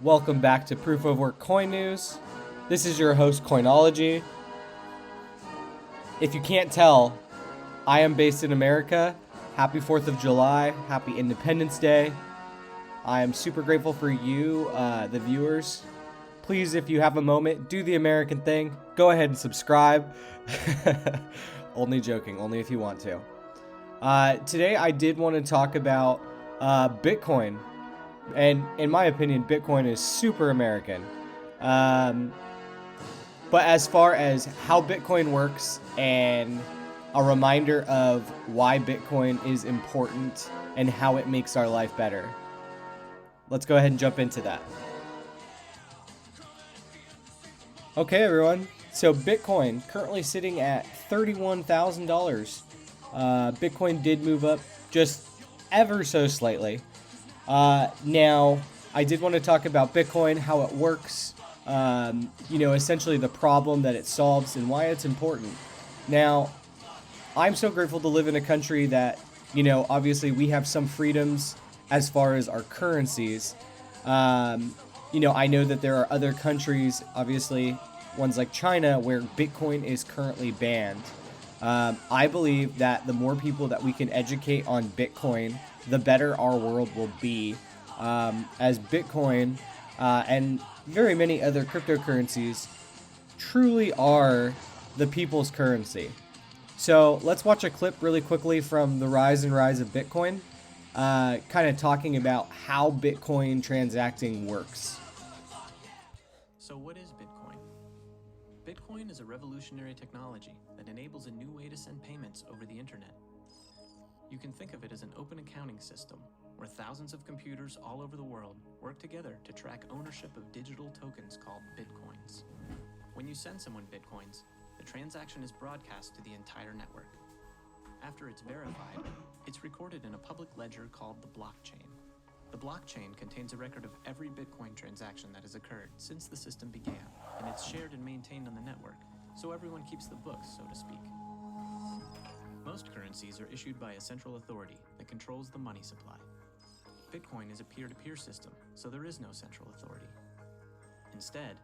Welcome back to Proof of Work Coin News. This is your host, Coinology. If you can't tell, I am based in America. Happy 4th of July. Happy Independence Day. I am super grateful for you, the viewers. Please, if you have a moment, do the American thing. Go ahead and subscribe. Only joking, only if you want to. Today, I did want to talk about Bitcoin. And in my opinion, Bitcoin is super American. But as far as how Bitcoin works and a reminder of why Bitcoin is important and how it makes our life better. Let's go ahead and jump into that. Okay, everyone. So Bitcoin currently sitting at $31,000. Bitcoin did move up just ever so slightly. Now, I did want to talk about Bitcoin, how it works, essentially the problem that it solves and why it's important. Now, I'm so grateful to live in a country that, obviously we have some freedoms as far as our currencies. I know that there are other countries, obviously ones like China, where Bitcoin is currently banned. I believe that the more people that we can educate on Bitcoin, the better our world will be, as Bitcoin and very many other cryptocurrencies truly are the people's currency. So let's watch a clip really quickly from the rise and rise of Bitcoin, kind of talking about how Bitcoin transacting works. So what is Bitcoin? Bitcoin is a revolutionary technology that enables a new way to send payments over the internet. You can think of it as an open accounting system where thousands of computers all over the world work together to track ownership of digital tokens called Bitcoins. When you send someone Bitcoins, the transaction is broadcast to the entire network. After it's verified, it's recorded in a public ledger called the blockchain. The blockchain contains a record of every Bitcoin transaction that has occurred since the system began, and it's shared and maintained on the network, so everyone keeps the books, so to speak. Most currencies are issued by a central authority that controls the money supply. Bitcoin is a peer-to-peer system, so there is no central authority. Instead,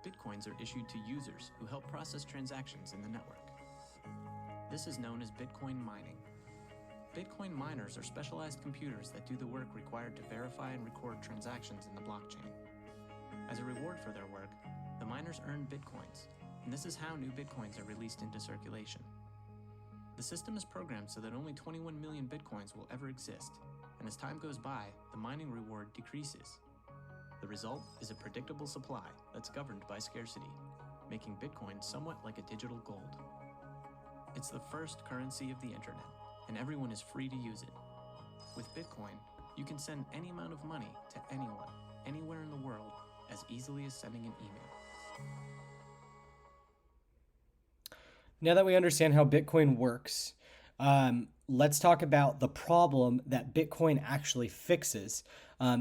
Bitcoins are issued to users who help process transactions in the network. This is known as Bitcoin mining. Bitcoin miners are specialized computers that do the work required to verify and record transactions in the blockchain. As a reward for their work, the miners earn Bitcoins, and this is how new Bitcoins are released into circulation. The system is programmed so that only 21 million Bitcoins will ever exist, and as time goes by, the mining reward decreases. The result is a predictable supply that's governed by scarcity, making Bitcoin somewhat like a digital gold. It's the first currency of the internet, and everyone is free to use it. With Bitcoin, you can send any amount of money to anyone, anywhere in the world, as easily as sending an email. Now that we understand how Bitcoin works, let's talk about the problem that Bitcoin actually fixes.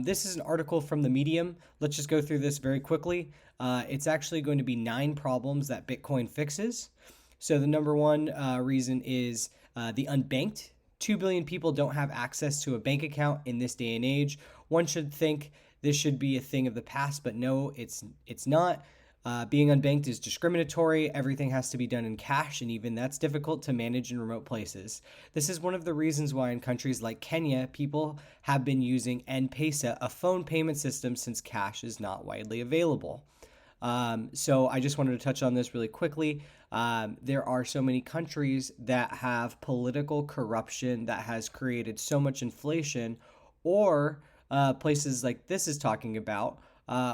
This is an article from the Medium. Let's just go through this very quickly. It's actually going to be 9 problems that Bitcoin fixes. So the number one reason is the unbanked. 2 billion people don't have access to a bank account in this day and age. One should think this should be a thing of the past, but no, it's not. Being unbanked is discriminatory. Everything has to be done in cash, and even that's difficult to manage in remote places. This is one of the reasons why in countries like Kenya, people have been using M-Pesa, a phone payment system, since cash is not widely available. So I just wanted to touch on this really quickly. There are so many countries that have political corruption that has created so much inflation, or places like this is talking about,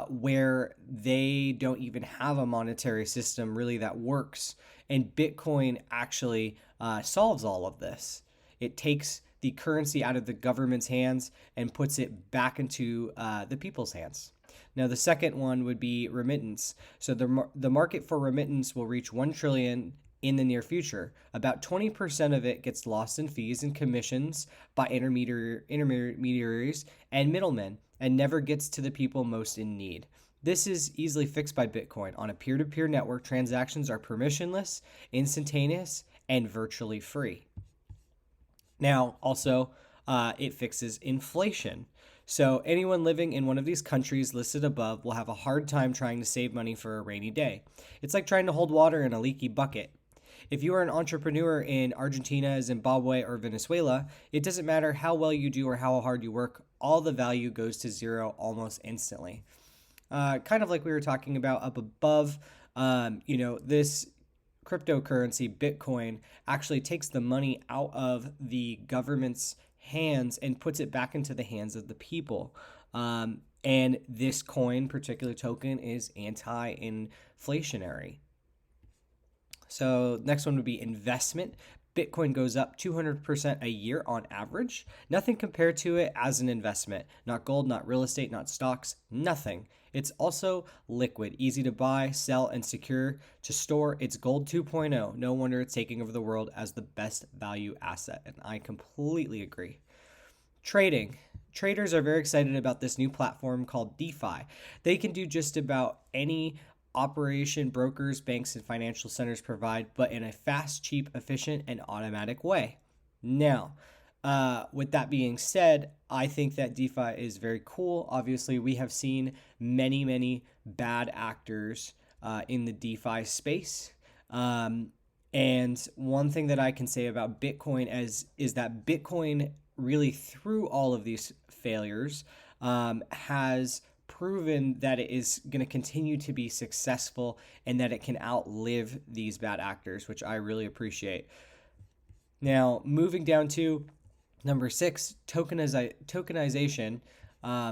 where they don't even have a monetary system really that works. And Bitcoin actually solves all of this. It takes the currency out of the government's hands and puts it back into the people's hands. Now, the second one would be remittance. So the market for remittance will reach 1 trillion in the near future. About 20% of it gets lost in fees and commissions by intermediaries and middlemen, and never gets to the people most in need. This is easily fixed by Bitcoin. On a peer-to-peer network, transactions are permissionless, instantaneous, and virtually free. Now, also, it fixes inflation. So anyone living in one of these countries listed above will have a hard time trying to save money for a rainy day. It's like trying to hold water in a leaky bucket. If you are an entrepreneur in Argentina, Zimbabwe, or Venezuela, it doesn't matter how well you do or how hard you work, all the value goes to zero almost instantly. Kind of like we were talking about up above, this cryptocurrency, Bitcoin, actually takes the money out of the government's hands and puts it back into the hands of the people. And this coin, particular token, is anti inflationary. So next one would be investment. Bitcoin goes up 200% a year on average. Nothing compared to it as an investment. Not gold, not real estate, not stocks, nothing. It's also liquid, easy to buy, sell, and secure to store. It's gold 2.0. No wonder it's taking over the world as the best value asset. And I completely agree. Trading. Traders are very excited about this new platform called DeFi. They can do just about any operation brokers, banks, and financial centers provide, but in a fast, cheap, efficient, and automatic way. Now, with that being said, I think that DeFi is very cool. Obviously, we have seen many, many bad actors in the DeFi space. And one thing that I can say about Bitcoin is that Bitcoin really, through all of these failures, has proven that it is going to continue to be successful and that it can outlive these bad actors, which I really appreciate. Now, moving down to number 6, tokenization.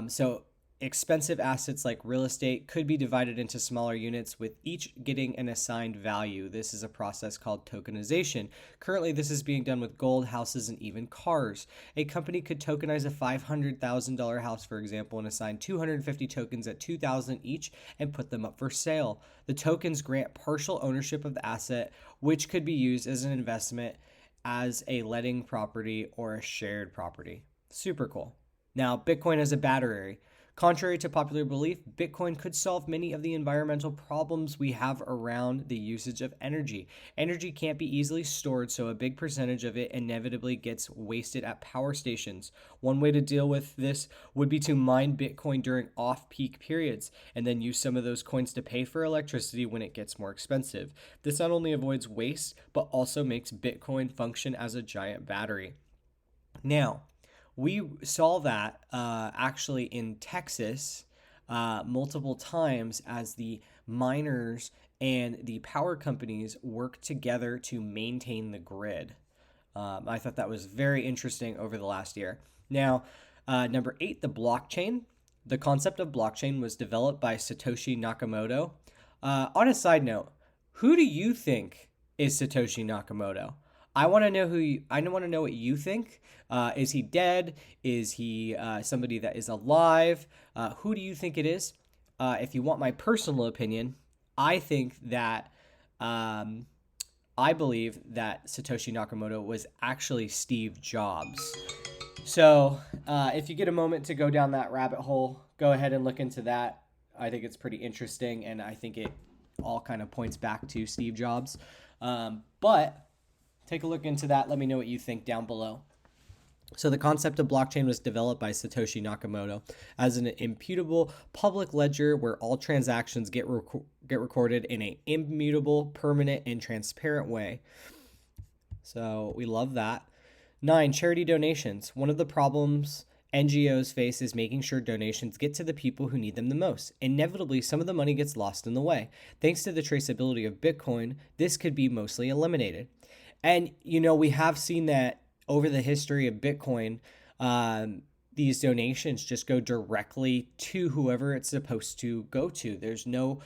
So expensive assets like real estate could be divided into smaller units with each getting an assigned value. This is a process called tokenization. Currently, this is being done with gold, houses, and even cars. A company could tokenize a $500,000 house, for example, and assign 250 tokens at $2,000 each and put them up for sale. The tokens grant partial ownership of the asset, which could be used as an investment, as a letting property, or a shared property. Super cool. Now, Bitcoin as a battery. Contrary to popular belief, Bitcoin could solve many of the environmental problems we have around the usage of energy. Energy can't be easily stored, so a big percentage of it inevitably gets wasted at power stations. One way to deal with this would be to mine Bitcoin during off-peak periods and then use some of those coins to pay for electricity when it gets more expensive. This not only avoids waste, but also makes Bitcoin function as a giant battery. Now, we saw that actually in Texas multiple times as the miners and the power companies work together to maintain the grid. I thought that was very interesting over the last year. Now, number 8, the blockchain. The concept of blockchain was developed by Satoshi Nakamoto. On a side note, who do you think is Satoshi Nakamoto? I want to know I want to know what you think. Is he dead? Is he somebody that is alive? Who do you think it is? If you want my personal opinion, I think that I believe that Satoshi Nakamoto was actually Steve Jobs. So if you get a moment to go down that rabbit hole, go ahead and look into that. I think it's pretty interesting, and I think it all kind of points back to Steve Jobs. But take a look into that. Let me know what you think down below. So the concept of blockchain was developed by Satoshi Nakamoto as an immutable public ledger where all transactions get recorded in an immutable, permanent, and transparent way. So we love that. 9, charity donations. One of the problems NGOs face is making sure donations get to the people who need them the most. Inevitably, some of the money gets lost in the way. Thanks to the traceability of Bitcoin, this could be mostly eliminated. And, we have seen that over the history of Bitcoin, these donations just go directly to whoever it's supposed to go to. There's no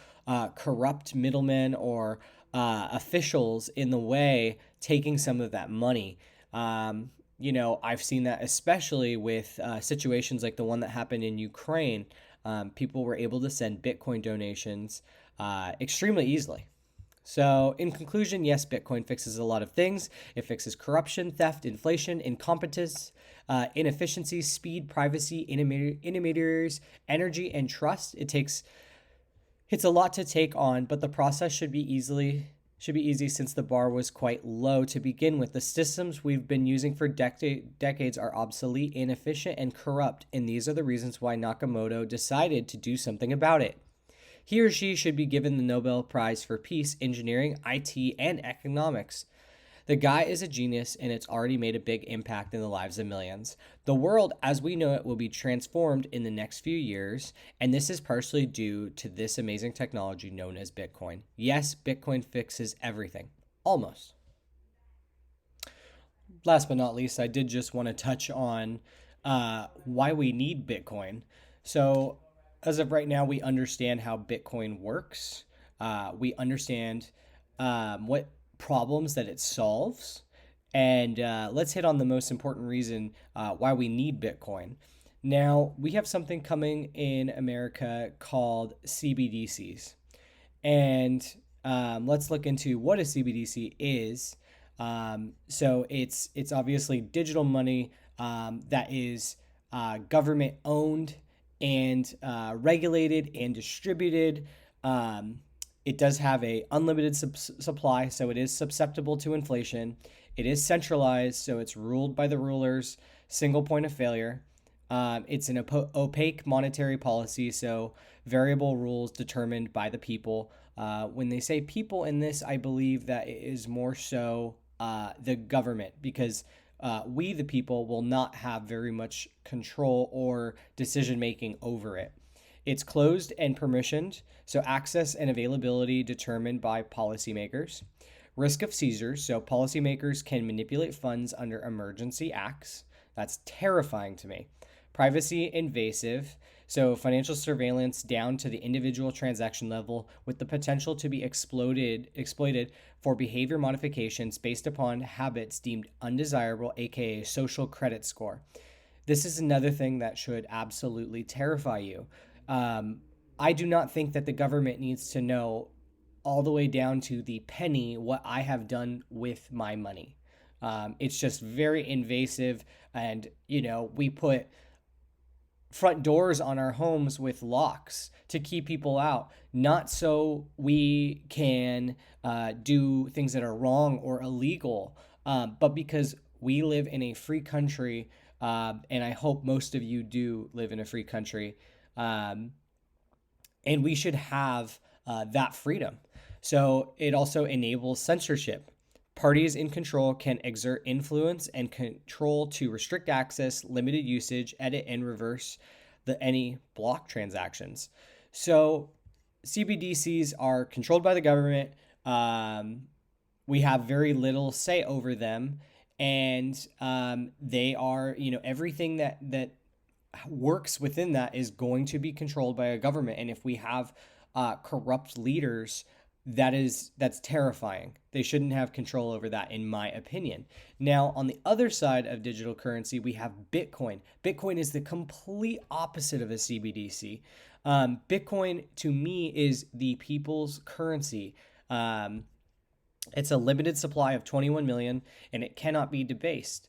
corrupt middlemen or officials in the way taking some of that money. I've seen that especially with situations like the one that happened in Ukraine. People were able to send Bitcoin donations extremely easily. So, in conclusion, yes, Bitcoin fixes a lot of things. It fixes corruption, theft, inflation, incompetence, inefficiency, speed, privacy, intermediaries, energy, and trust. It's a lot to take on, but the process should be easily Should be easy since the bar was quite low to begin with. The systems we've been using for decades are obsolete, inefficient, and corrupt, and these are the reasons why Nakamoto decided to do something about it. He or she should be given the Nobel Prize for Peace, Engineering, IT, and Economics. The guy is a genius and it's already made a big impact in the lives of millions. The world as we know it will be transformed in the next few years, and this is partially due to this amazing technology known as Bitcoin. Yes, Bitcoin fixes everything. Almost. Last but not least, I did just want to touch on why we need Bitcoin. So, as of right now, we understand how Bitcoin works. We understand what problems that it solves. And let's hit on the most important reason why we need Bitcoin. Now, we have something coming in America called CBDCs. And let's look into what a CBDC is. So it's obviously digital money that is government owned and regulated and distributed. It does have a unlimited supply, so it is susceptible to inflation. It is centralized, so it's ruled by the rulers. Single point of failure. It's an opaque monetary policy, so variable rules determined by the people. When they say people in this, I believe that it is more so the government because we, the people, will not have very much control or decision making over it. It's closed and permissioned, so access and availability determined by policymakers. Risk of seizures, so policymakers can manipulate funds under emergency acts. That's terrifying to me. Privacy invasive, so financial surveillance down to the individual transaction level with the potential to be exploited for behavior modifications based upon habits deemed undesirable, aka social credit score. This is another thing that should absolutely terrify you. I do not think that the government needs to know all the way down to the penny what I have done with my money. It's just very invasive, and we put front doors on our homes with locks to keep people out, not so we can do things that are wrong or illegal, but because we live in a free country, and I hope most of you do live in a free country, um, and we should have that freedom. So it also enables censorship. Parties in control can exert influence and control to restrict access, limited usage, edit, and reverse any block transactions. So CBDCs are controlled by the government. We have very little say over them, and they are, everything that works within that is going to be controlled by a government. And if we have corrupt leaders, that's terrifying. They shouldn't have control over that, in my opinion. Now, on the other side of digital currency, we have Bitcoin. Bitcoin is the complete opposite of a CBDC. Bitcoin, to me, is the people's currency. It's a limited supply of 21 million, and it cannot be debased.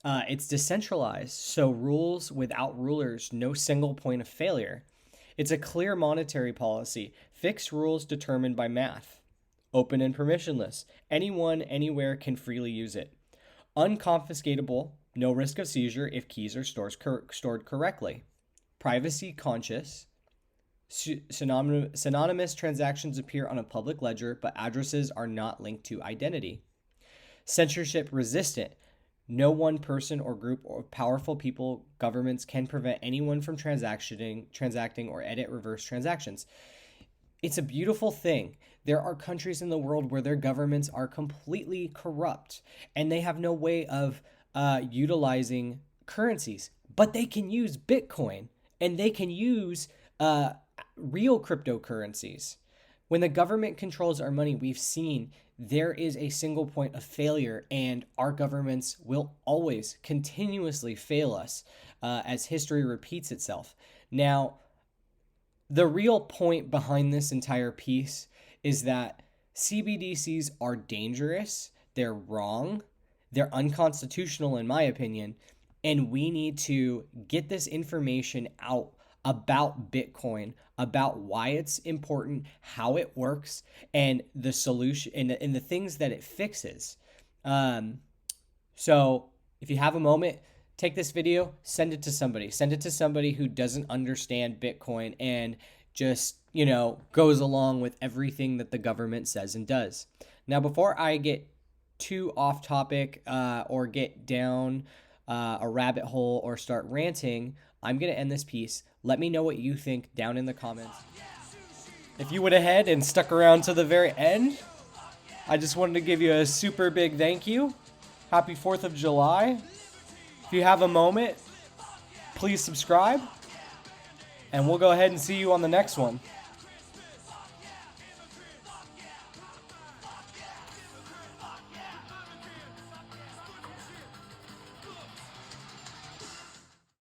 It's decentralized, so rules without rulers, no single point of failure. It's a clear monetary policy, fixed rules determined by math. Open and permissionless. Anyone, anywhere can freely use it. Unconfiscatable, no risk of seizure if keys are stored correctly. Privacy conscious. Synonymous transactions appear on a public ledger, but addresses are not linked to identity. Censorship resistant. No one person or group of powerful people, governments can prevent anyone from transacting or edit reverse transactions. It's a beautiful thing. There are countries in the world where their governments are completely corrupt and they have no way of utilizing currencies, but they can use Bitcoin and they can use real cryptocurrencies. When the government controls our money, we've seen there is a single point of failure, and our governments will always continuously fail us as history repeats itself. Now, the real point behind this entire piece is that CBDCs are dangerous, they're wrong, they're unconstitutional, in my opinion, and we need to get this information out about Bitcoin, about why it's important, how it works, and the solution and the things that it fixes. Um, so if you have a moment, take this video, send it to somebody. Send it to somebody who doesn't understand Bitcoin and just, goes along with everything that the government says and does. Now, before I get too off topic or get down a rabbit hole or start ranting, I'm going to end this piece. Let me know what you think down in the comments. If you went ahead and stuck around to the very end, I just wanted to give you a super big thank you. Happy 4th of July. If you have a moment, please subscribe. And we'll go ahead and see you on the next one.